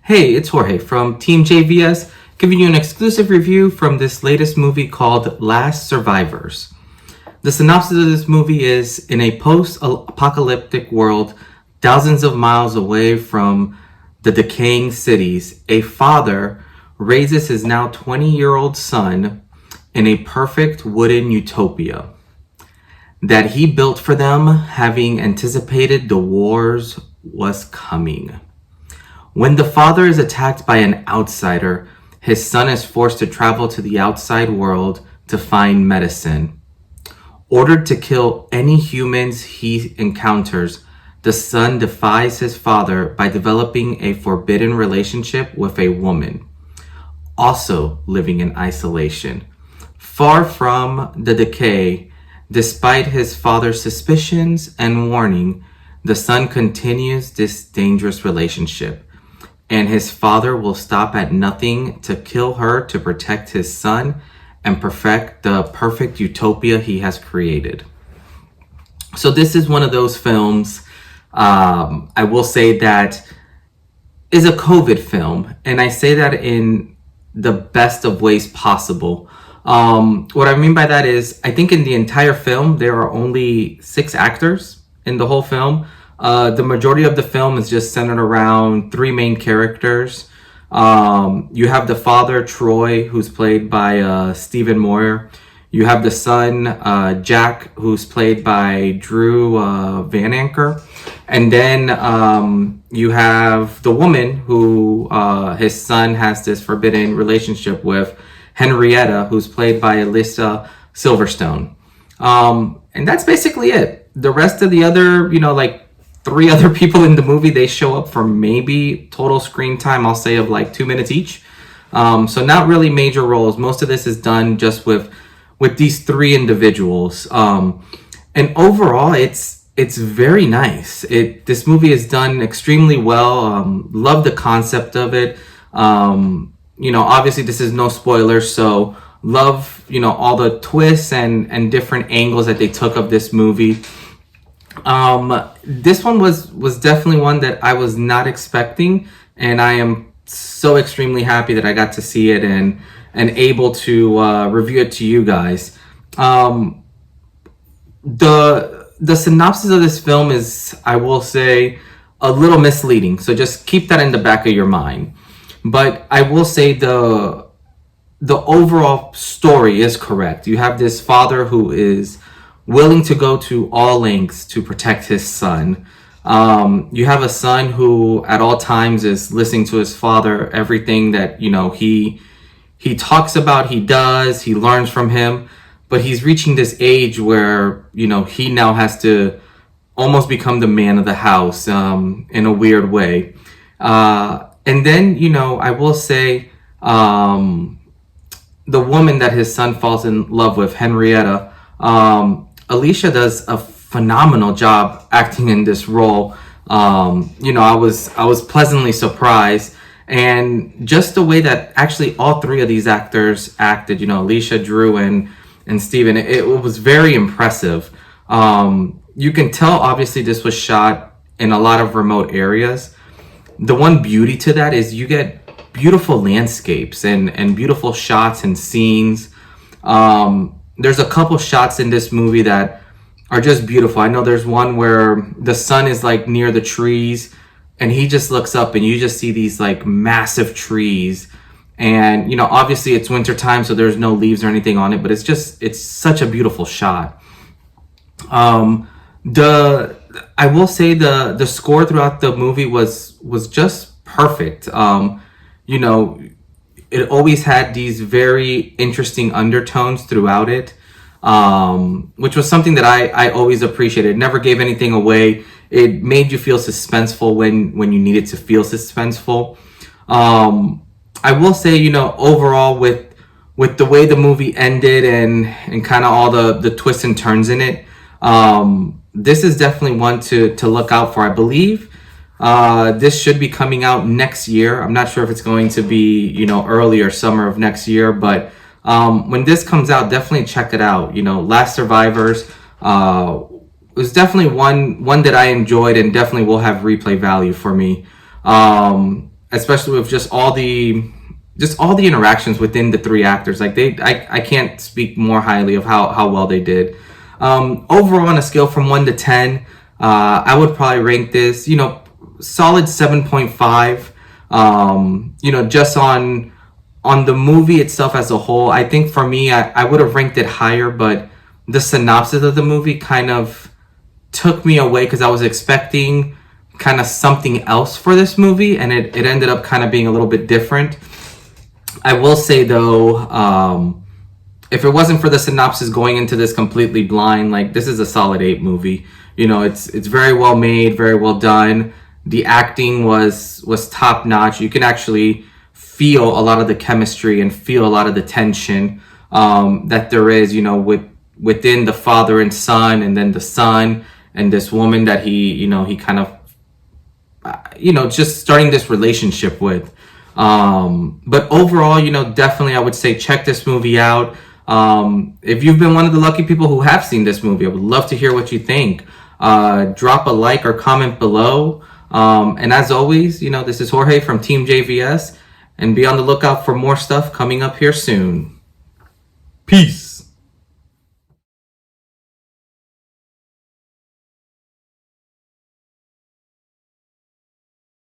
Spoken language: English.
Hey, it's Jorge from Team JVS, giving you an exclusive review from this latest movie called Last Survivors. The synopsis of this movie is: in a post-apocalyptic world, thousands of miles away from the decaying cities, a father raises his now 20-year-old son in a perfect wooden utopia that he built for them, having anticipated the wars was coming. When the father is attacked by an outsider, his son is forced to travel to the outside world to find medicine. Ordered to kill any humans he encounters, the son defies his father by developing a forbidden relationship with a woman, also living in isolation. Far from the decay, despite his father's suspicions and warning, the son continues this dangerous relationship, and his father will stop at nothing to kill her to protect his son and perfect the perfect utopia he has created. So this is one of those films, I will say, that is a COVID film, and I say that in the best of ways possible. What I mean by that is, I think in the entire film there are only 6 actors in the whole film. The majority of the film is just centered around 3 main characters. You have the father, Troy, who's played by Stephen Moyer. You have the son, Jack, who's played by Drew Van Anker. And then you have the woman who his son has this forbidden relationship with, Henrietta, who's played by Alicia Silverstone. And that's basically it. The rest of the other, 3 other people in the movie, they show up for maybe total screen time, I'll say, of like 2 minutes each. So not really major roles. Most of this is done just with these 3 individuals. And overall, it's very nice. This movie is done extremely well. Love the concept of it. Obviously this is no spoilers, so love, all the twists and different angles that they took of this movie. This one was definitely one that I was not expecting, and I am so extremely happy that I got to see it and able to review it to you guys. The synopsis of this film is, I will say, a little misleading, so just keep that in the back of your mind. But I will say the overall story is correct. You have this father who is willing to go to all lengths to protect his son. You have a son who at all times is listening to his father. Everything that he talks about, he does. He learns from him, but he's reaching this age where he now has to almost become the man of the house in a weird way. And then, I will say, the woman that his son falls in love with, Henrietta, Alicia does a phenomenal job acting in this role. I was pleasantly surprised, and just the way that actually all 3 of these actors acted, Alicia, Drew, and Steven, it was very impressive. You can tell, obviously, this was shot in a lot of remote areas. The one beauty to that is you get beautiful landscapes and beautiful shots and scenes. There's a couple shots in this movie that are just beautiful. I know there's one where the sun is like near the trees and he just looks up and you just see these like massive trees. And, obviously it's winter time, so there's no leaves or anything on it, but it's such a beautiful shot. I will say the score throughout the movie was just perfect. It always had these very interesting undertones throughout it, which was something that I always appreciated. It never gave anything away. It made you feel suspenseful when you needed to feel suspenseful. I will say, overall, with the way the movie ended and kind of all the twists and turns in it, this is definitely one to look out for. I believe this should be coming out next year. I'm not sure if it's going to be, early or summer of next year, but when this comes out, definitely check it out. Last Survivors was definitely one that I enjoyed and definitely will have replay value for me. especially with just all the interactions within the three actors. Like I can't speak more highly of how well they did. Overall, on a scale from 1 to 10, I would probably rank this, solid 7.5. Just on the movie itself as a whole, I think for me, I would have ranked it higher, but the synopsis of the movie kind of took me away because I was expecting kind of something else for this movie, and it ended up kind of being a little bit different. I will say though, if it wasn't for the synopsis going into this completely blind, like, this is a solid 8 movie. It's very well made, very well done. The acting was top notch. You can actually feel a lot of the chemistry and feel a lot of the tension that there is, within the father and son, and then the son and this woman that he kind of, just starting this relationship with. But overall, definitely I would say check this movie out. If you've been one of the lucky people who have seen this movie, I would love to hear what you think. Drop a like or comment below. And as always, this is Jorge from Team JVS, and be on the lookout for more stuff coming up here soon. Peace.